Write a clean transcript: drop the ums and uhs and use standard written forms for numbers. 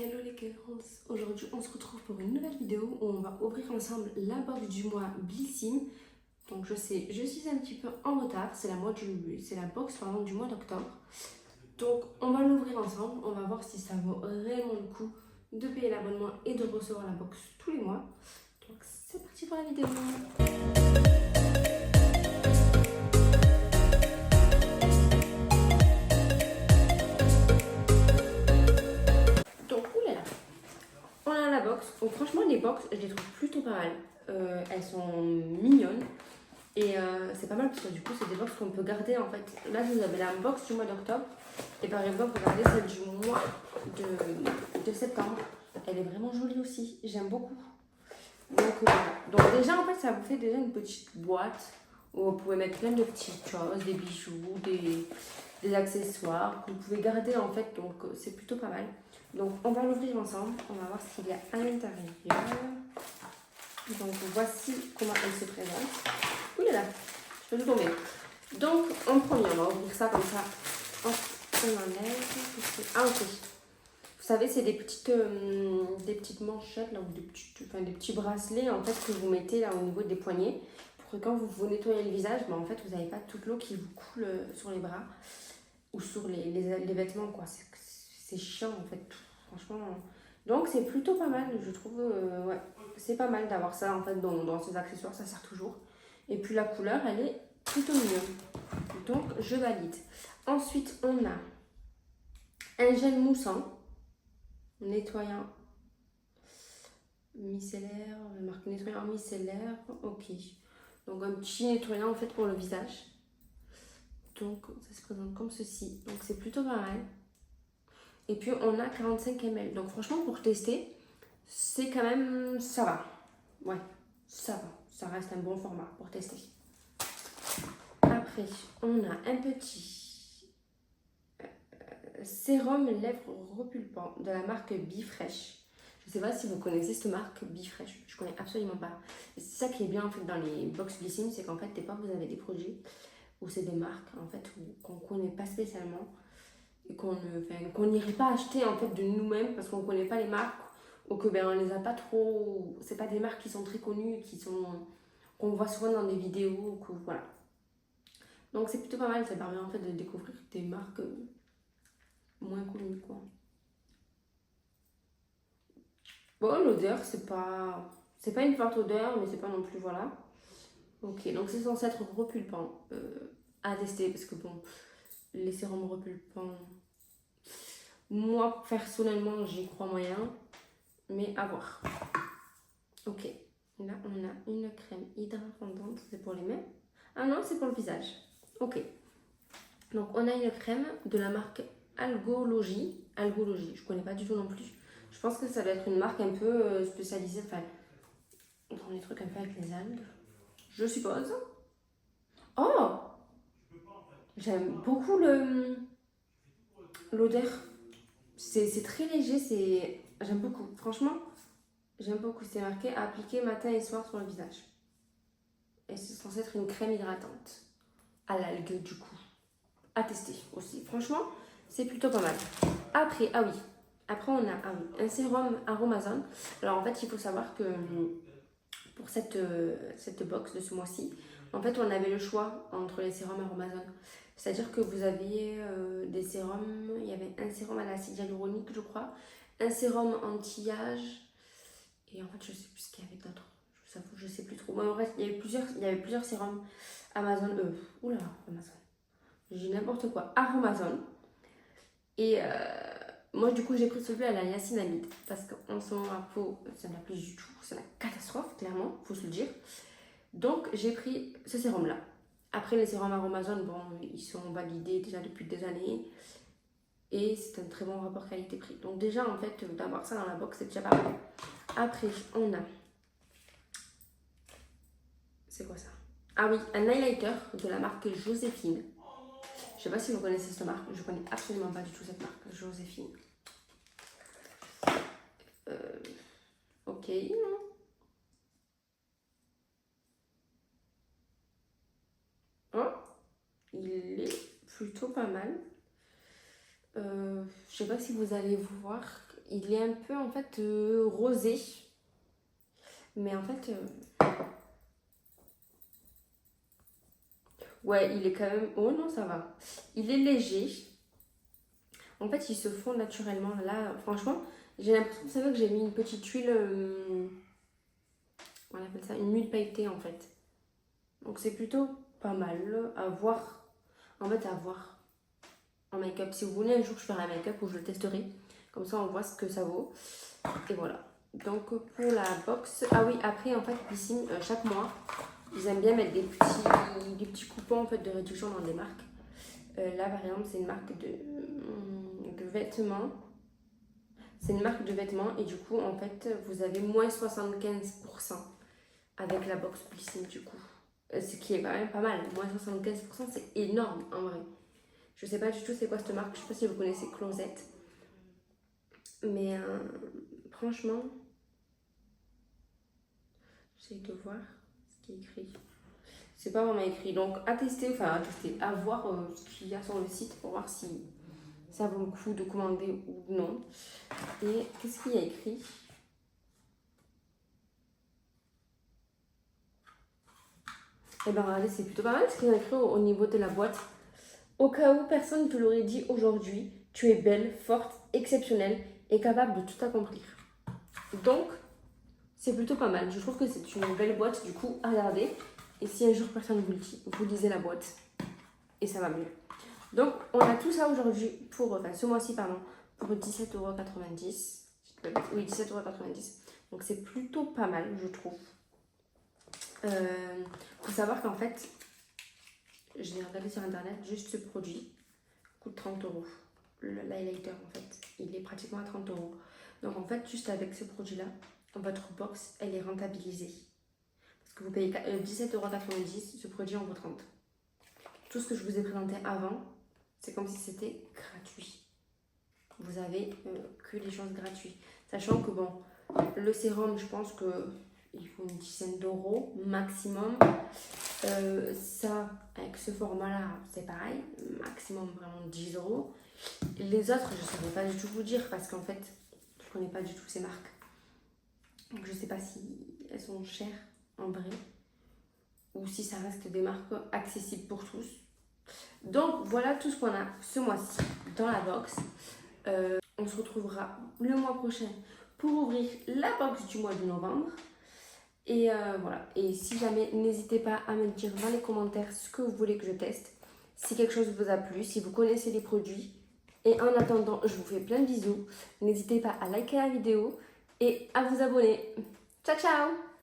Hello les girls, aujourd'hui on se retrouve pour une nouvelle vidéo où on va ouvrir ensemble la box du mois Blissim. Donc je sais, je suis un petit peu en retard, c'est la box du mois d'octobre. Donc on va l'ouvrir ensemble, on va voir si ça vaut réellement le coup de payer l'abonnement et de recevoir la box tous les mois. Donc c'est parti pour la vidéo. Donc oulala, on a la box. Donc franchement les box je les trouve plutôt pas mal. Elles sont mignonnes. Et c'est pas mal parce que du coup, c'est des box qu'on peut garder en fait. Là, vous avez la box du mois d'octobre. Et par exemple, regardez celle du mois de septembre. Elle est vraiment jolie aussi. J'aime beaucoup. Donc, voilà. Donc, déjà, en fait, ça vous fait déjà une petite boîte où vous pouvez mettre plein de petites choses, des bijoux, des accessoires que vous pouvez garder en fait. Donc, c'est plutôt pas mal. Donc, on va l'ouvrir ensemble. On va voir ce qu'il y a à l'intérieur. Donc, voici comment elle se présente. Ouh là là, je peux tout tomber. Donc, en premier, on va ouvrir ça comme ça. Hop, on enlève. Ah, ok. Vous savez, c'est des petites manchettes, là, ou des petits bracelets, en fait, que vous mettez là au niveau des poignets. Pour que quand vous vous nettoyez le visage, en fait, vous n'avez pas toute l'eau qui vous coule sur les bras ou sur les vêtements, quoi. C'est chiant, en fait, franchement. Donc, c'est plutôt pas mal, je trouve. Ouais, c'est pas mal d'avoir ça, en fait, dans ces accessoires, ça sert toujours. Et puis la couleur, elle est plutôt mignonne. Donc, je valide. Ensuite, on a un gel moussant, nettoyant micellaire, la marque nettoyant micellaire. Ok. Donc, un petit nettoyant en fait pour le visage. Donc, ça se présente comme ceci. Donc, c'est plutôt pas mal. Et puis, on a 45 ml. Donc, franchement, pour tester, c'est quand même. Ça va. Ouais, ça va. Ça reste un bon format pour tester. Après, on a un petit sérum lèvres repulpant de la marque Bifresh. Je ne sais pas si vous connaissez cette marque Bifresh, je connais absolument pas. C'est ça qui est bien en fait dans les box Blissim, c'est qu'en fait des fois vous avez des produits où c'est des marques en fait qu'on ne connaît pas spécialement et qu'on n'irait pas acheter en fait de nous-mêmes parce qu'on ne connaît pas les marques ou que on les a pas trop. C'est pas des marques qui sont très connues, qu'on voit souvent dans des vidéos ou que voilà. Donc c'est plutôt pas mal, ça permet en fait de découvrir des marques moins connues quoi. Bon, l'odeur, c'est pas une forte odeur, mais c'est pas non plus, voilà. Ok, donc c'est censé être repulpant à tester, parce que bon, les sérums repulpants, moi, personnellement, j'y crois moyen, mais à voir. Ok, là, on a une crème hydratante, c'est pour les mains. Ah non, c'est pour le visage. Ok, donc on a une crème de la marque Algologie. Algologie, je connais pas du tout non plus. Je pense que ça doit être une marque un peu spécialisée, enfin, dans les trucs un peu avec les algues, je suppose. Oh, j'aime beaucoup l'odeur. C'est très léger, j'aime beaucoup. Franchement, j'aime beaucoup. C'est marqué à appliquer matin et soir sur le visage. Et c'est censé être une crème hydratante. À l'algue, du coup. À tester aussi. Franchement, c'est plutôt pas mal. Après, ah oui. Après, on a un sérum Aromazone. Alors, en fait, il faut savoir que pour cette box de ce mois-ci, en fait, on avait le choix entre les sérums Aromazone. C'est-à-dire que vous aviez des sérums, il y avait un sérum à l'acide hyaluronique, je crois, un sérum anti-âge, et en fait, je sais plus ce qu'il y avait d'autre. Je vous avoue, je sais plus trop. Bon, en vrai, il y avait plusieurs sérums Amazon, oula, Amazon. J'ai n'importe quoi, Aromazone. Et moi, du coup, j'ai pris celui à la niacinamide parce qu'en ce moment, ma peau, ça n'a plus du tout. C'est la catastrophe, clairement, faut se le dire. Donc, j'ai pris ce sérum-là. Après, les sérums Aromazone, bon, ils sont validés déjà depuis des années. Et c'est un très bon rapport qualité-prix. Donc, déjà, en fait, d'avoir ça dans la box, c'est déjà pas mal. Après, on a. C'est quoi ça? Ah oui, un highlighter de la marque Joséphine. Je sais pas si vous connaissez cette marque. Je connais absolument pas du tout cette marque, Joséphine. Ok. Oh, il est plutôt pas mal. Je sais pas si vous allez voir, il est un peu en fait rosé. Mais en fait, ouais, il est quand même... Oh non, ça va. Il est léger. En fait, il se fond naturellement. Là, franchement, j'ai l'impression, vous savez, que j'ai mis une petite huile... on appelle ça une huile pailletée en fait. Donc c'est plutôt pas mal à voir. En fait, à voir en make-up. Si vous voulez, un jour, je ferai un make-up où je le testerai. Comme ça, on voit ce que ça vaut. Et voilà. Donc pour la box... Ah oui, après, en fait, ici, chaque mois, ils aiment bien mettre des petits coupons en fait, de réduction dans des marques. Là, par exemple, c'est une marque de vêtements. C'est une marque de vêtements et du coup, en fait, vous avez moins 75% avec la box Blissim du coup. Ce qui est quand même pas mal. Moins 75%, c'est énorme en vrai. Je sais pas du tout c'est quoi cette marque. Je sais pas si vous connaissez Closette. Mais franchement, j'essaie de voir ce qui est écrit. C'est pas vraiment écrit. Donc à tester, à voir ce qu'il y a sur le site pour voir si ça vaut le coup de commander ou non. Et qu'est-ce qu'il y a écrit? Eh ben regardez, c'est plutôt pas mal ce qu'il y a écrit au niveau de la boîte. Au cas où personne ne te l'aurait dit aujourd'hui, tu es belle, forte, exceptionnelle et capable de tout accomplir. Donc, c'est plutôt pas mal. Je trouve que c'est une belle boîte du coup à regarder. Et si un jour personne vous le dit, vous lisez la boîte et ça va mieux. Donc, on a tout ça aujourd'hui pour, ce mois-ci, pardon, pour 17,90 €. Oui, 17,90 €. Donc, c'est plutôt pas mal, je trouve. Faut savoir qu'en fait, j'ai regardé sur internet, juste ce produit coûte 30 €. L'highlighter, en fait, il est pratiquement à 30 €. Donc, en fait, juste avec ce produit-là, votre box, elle est rentabilisée. Parce que vous payez 17,90 €, ce produit en vaut 30 €. Tout ce que je vous ai présenté avant, c'est comme si c'était gratuit. Vous avez que des choses gratuites. Sachant que bon, le sérum, je pense qu'il faut une dizaine d'euros maximum. Ça, avec ce format-là, c'est pareil, maximum vraiment 10 €. Les autres, je ne saurais pas du tout vous dire parce qu'en fait, je ne connais pas du tout ces marques. Donc je ne sais pas si elles sont chères en vrai ou si ça reste des marques accessibles pour tous. Donc voilà tout ce qu'on a ce mois-ci dans la box. On se retrouvera le mois prochain pour ouvrir la box du mois de novembre. Et voilà. Et si jamais, n'hésitez pas à me dire dans les commentaires ce que vous voulez que je teste. Si quelque chose vous a plu, si vous connaissez les produits. Et en attendant, je vous fais plein de bisous. N'hésitez pas à liker la vidéo et à vous abonner. Ciao, ciao!